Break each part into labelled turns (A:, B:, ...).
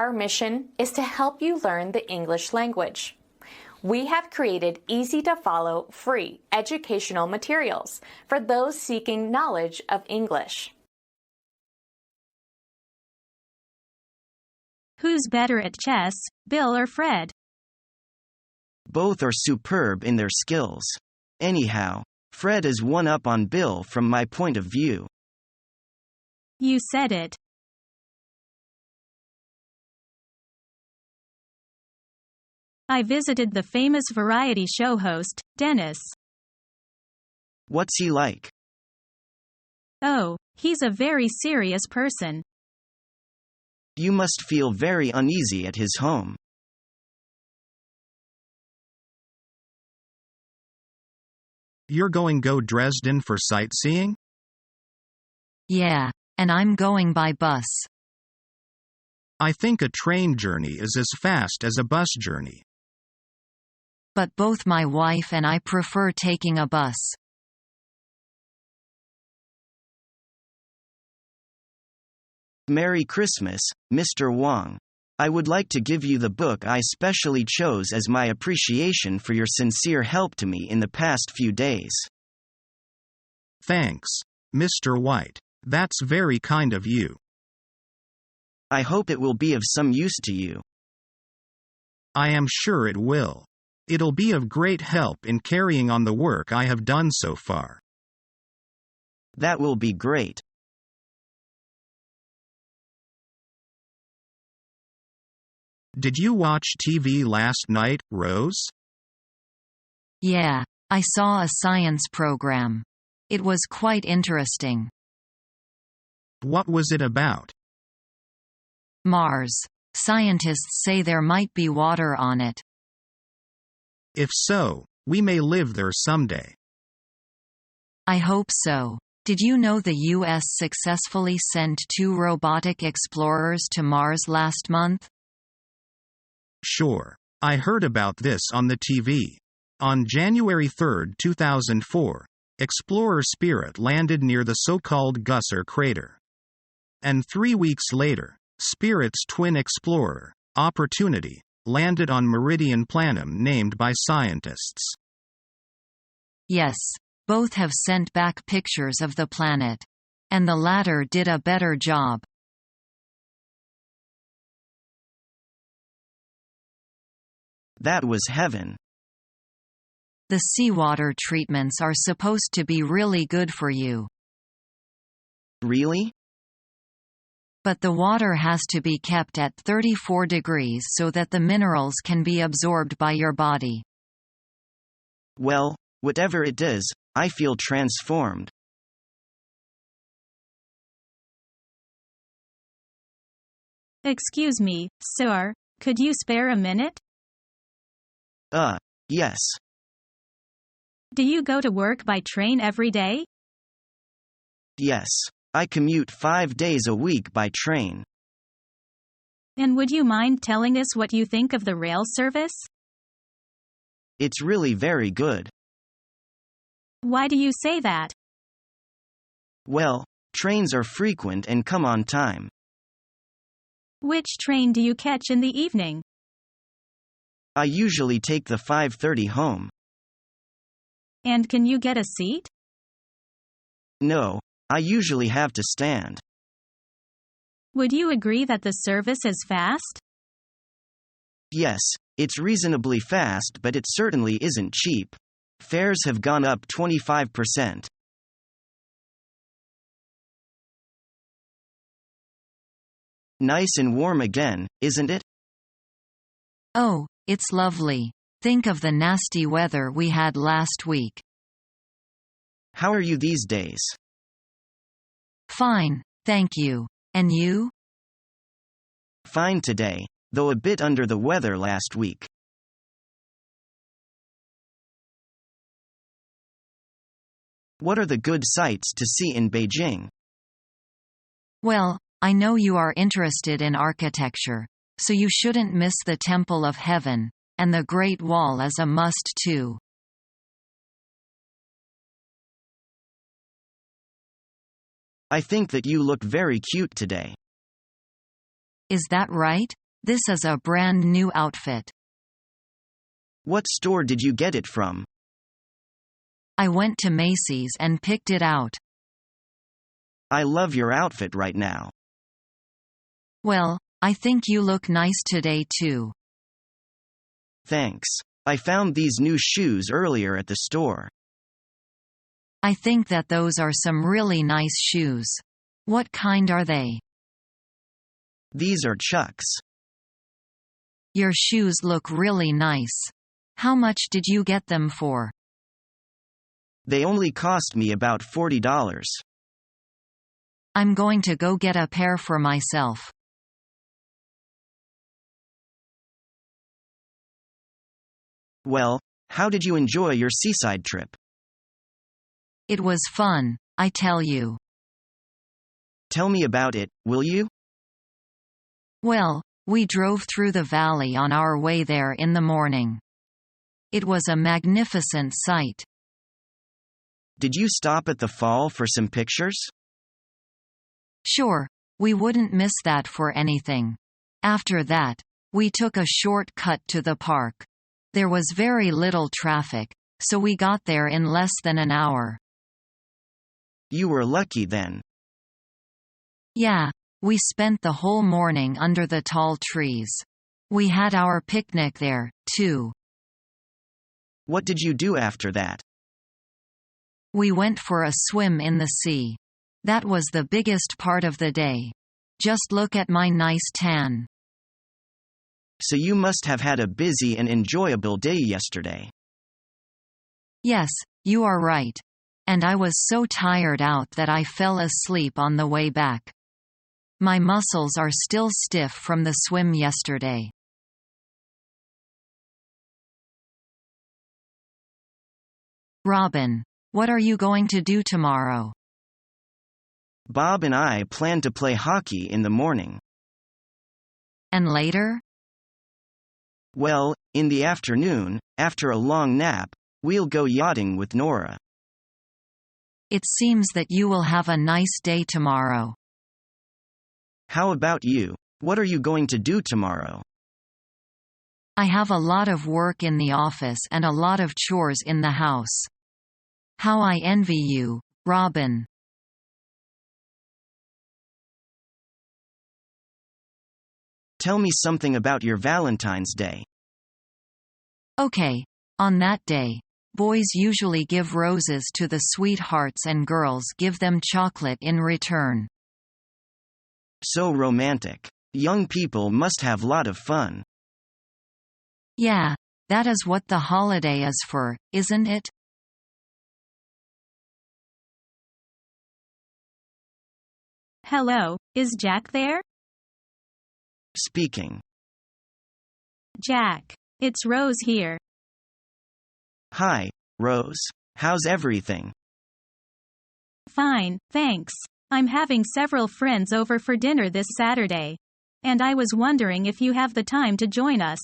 A: Our mission is to help you learn the English language. We have created easy-to-follow, free educational materials for those seeking knowledge of English.
B: Who's better at chess, Bill or Fred?
C: Both are superb in their skills. Anyhow, Fred is one up on Bill from my point of view.
B: You said it. I visited the famous variety show host, Dennis.
C: What's he like?
B: Oh, he's a very serious person.
C: You must feel very uneasy at his home.
D: You're going go Dresden for sightseeing?
E: Yeah, and I'm going by bus.
D: I think a train journey is as fast as a bus journey.
E: But both my wife and I prefer taking a bus.
C: Merry Christmas, Mr. Wang. I would like to give you the book I specially chose as my appreciation for your sincere help to me in the past few days.
D: Thanks, Mr. White. That's very kind of you.
C: I hope it will be of some use to you.
D: I am sure it will. It'll be of great help in carrying on the work I have done so far.
C: That will be great.
D: Did you watch TV last night, Rose?
E: Yeah, I saw a science program. It was quite interesting.
D: What was it about?
E: Mars. Scientists say there might be water on it.
D: If so, we may live there someday.
E: I hope so. Did you know the U.S. successfully sent 2 robotic explorers to Mars last month?
D: Sure. I heard about this on the TV. On January 3, 2004, Explorer Spirit landed near the so-called Gusser crater. And 3 weeks later, Spirit's twin explorer, Opportunity, landed on Meridian Planum named by scientists.
E: Yes, both have sent back pictures of the planet. And the latter did a better job.
C: That was heaven.
E: The seawater treatments are supposed to be really good for you.
C: Really?
E: But the water has to be kept at 34 degrees so that the minerals can be absorbed by your body.
C: Well, whatever it is, I feel transformed.
B: Excuse me, sir, could you spare a minute?
C: Yes.
B: Do you go to work by train every day?
C: Yes. I commute 5 days a week by train.
B: And would you mind telling us what you think of the rail service?
C: It's really very good.
B: Why do you say that?
C: Well, trains are frequent and come on time.
B: Which train do you catch in the evening?
C: I usually take the 5:30 home.
B: And can you get a seat?
C: No, I usually have to stand.
B: Would you agree that the service is fast?
C: Yes, it's reasonably fast, but it certainly isn't cheap. Fares have gone up 25%. Nice and warm again, isn't it?
E: Oh, it's lovely. Think of the nasty weather we had last week.
C: How are you these days?
E: Fine, thank you. And you?
C: Fine today, though a bit under the weather last week. What are the good sights to see in Beijing?
E: Well, I know you are interested in architecture, so you shouldn't miss the Temple of Heaven, and the Great Wall is a must too.
C: I think that you look very cute today.
E: Is that right? This is a brand new outfit.
C: What store did you get it from?
E: I went to Macy's and picked it out.
C: I love your outfit right now.
E: Well, I think you look nice today too.
C: Thanks. I found these new shoes earlier at the store.
E: I think that those are some really nice shoes. What kind are they?
C: These are Chucks.
E: Your shoes look really nice. How much did you get them for?
C: They only cost me about $40.
E: I'm going to go get a pair for myself.
C: Well, how did you enjoy your seaside trip?
E: It was fun, I tell you.
C: Tell me about it, will you?
E: Well, we drove through the valley on our way there in the morning. It was a magnificent sight.
C: Did you stop at the fall for some pictures?
E: Sure, we wouldn't miss that for anything. After that, we took a short cut to the park. There was very little traffic, so we got there in less than an hour.
C: You were lucky then.
E: Yeah, we spent the whole morning under the tall trees. We had our picnic there, too.
C: What did you do after that?
E: We went for a swim in the sea. That was the biggest part of the day. Just look at my nice tan.
C: So you must have had a busy and enjoyable day yesterday.
E: Yes, you are right. And I was so tired out that I fell asleep on the way back. My muscles are still stiff from the swim yesterday. Robin, what are you going to do tomorrow?
C: Bob and I plan to play hockey in the morning.
E: And later?
C: Well, in the afternoon, after a long nap, we'll go yachting with Nora.
E: It seems that you will have a nice day tomorrow.
C: How about you? What are you going to do tomorrow?
E: I have a lot of work in the office and a lot of chores in the house. How I envy you, Robin.
C: Tell me something about your Valentine's Day.
E: Okay, on that day, boys usually give roses to the sweethearts and girls give them chocolate in return.
C: So romantic. Young people must have lot of fun.
E: Yeah, that is what the holiday is for, isn't it?
B: Hello, is Jack there?
C: Speaking.
B: Jack, it's Rose here.
C: Hi, Rose. How's everything?
B: Fine, thanks. I'm having several friends over for dinner this Saturday. And I was wondering if you have the time to join us.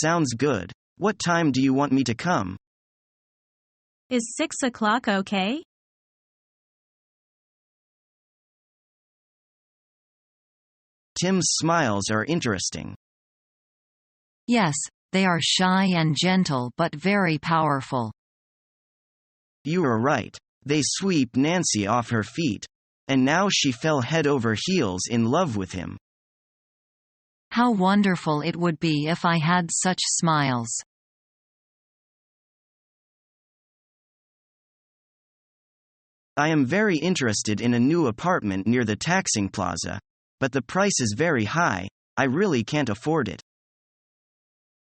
C: Sounds good. What time do you want me to come?
B: Is 6 o'clock okay?
C: Tim's smiles are interesting.
E: Yes, they are shy and gentle but very powerful.
C: You are right. They sweep Nancy off her feet. And now she fell head over heels in love with him.
E: How wonderful it would be if I had such smiles.
C: I am very interested in a new apartment near the taxing plaza. But the price is very high. I really can't afford it.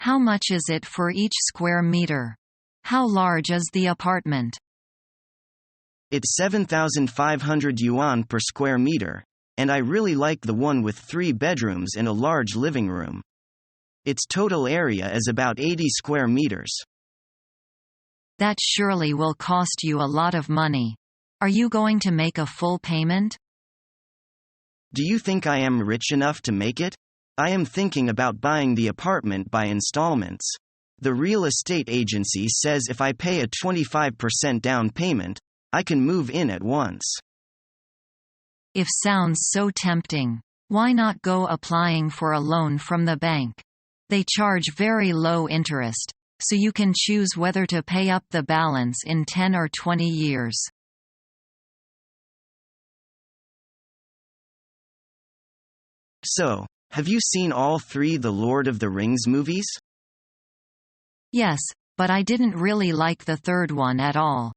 E: How much is it for each square meter? How large is the apartment?
C: It's 7,500 yuan per square meter, and I really like the one with 3 bedrooms and a large living room. Its total area is about 80 square meters.
E: That surely will cost you a lot of money. Are you going to make a full payment?
C: Do you think I am rich enough to make it? I am thinking about buying the apartment by installments. The real estate agency says if I pay a 25% down payment, I can move in at once.
E: If sounds so tempting. Why not go applying for a loan from the bank? They charge very low interest, so you can choose whether to pay up the balance in 10 or 20 years.
C: So, have you seen all three The Lord of the Rings movies?
E: Yes, but I didn't really like the third one at all.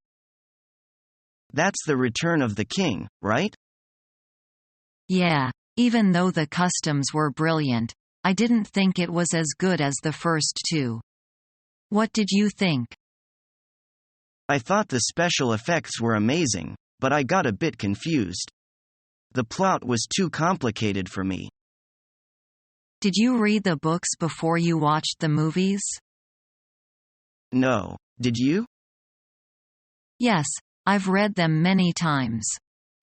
C: That's The Return of the King, right?
E: Yeah, even though the customs were brilliant, I didn't think it was as good as the first two. What did you think?
C: I thought the special effects were amazing, but I got a bit confused. The plot was too complicated for me.
E: Did you read the books before you watched the movies?
C: No, did you?
E: Yes, I've read them many times.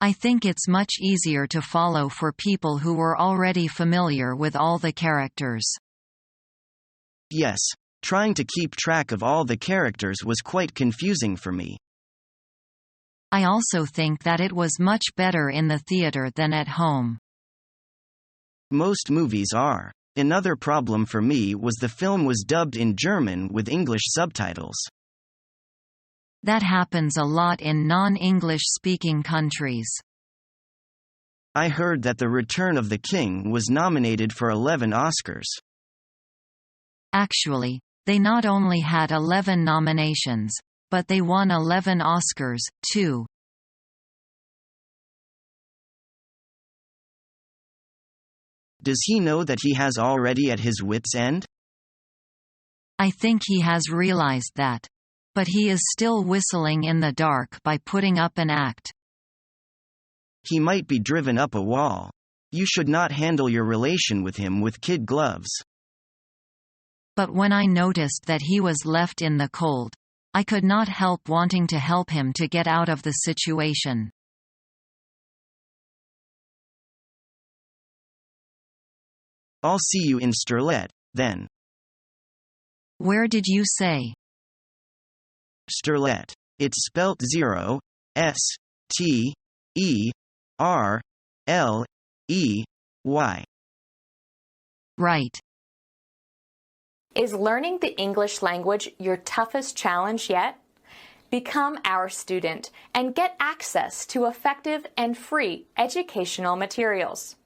E: I think it's much easier to follow for people who were already familiar with all the characters.
C: Yes, trying to keep track of all the characters was quite confusing for me.
E: I also think that it was much better in the theater than at home.
C: Most movies are. Another problem for me was the film was dubbed in German with English subtitles.
E: That happens a lot in non-English speaking countries.
C: I heard that The Return of the King was nominated for 11 Oscars.
E: Actually, they not only had 11 nominations, but they won 11 Oscars, too.
C: Does he know that he has already at his wit's end?
E: I think he has realized that. But he is still whistling in the dark by putting up an act.
C: He might be driven up a wall. You should not handle your relation with him with kid gloves.
E: But when I noticed that he was left in the cold, I could not help wanting to help him to get out of the situation.
C: I'll see you in Sterlet, then.
E: Where did you say?
C: Sterlet. It's spelt 0, S, T, E, R, L, E, Y.
E: Right.
A: Is learning the English language your toughest challenge yet? Become our student and get access to effective and free educational materials.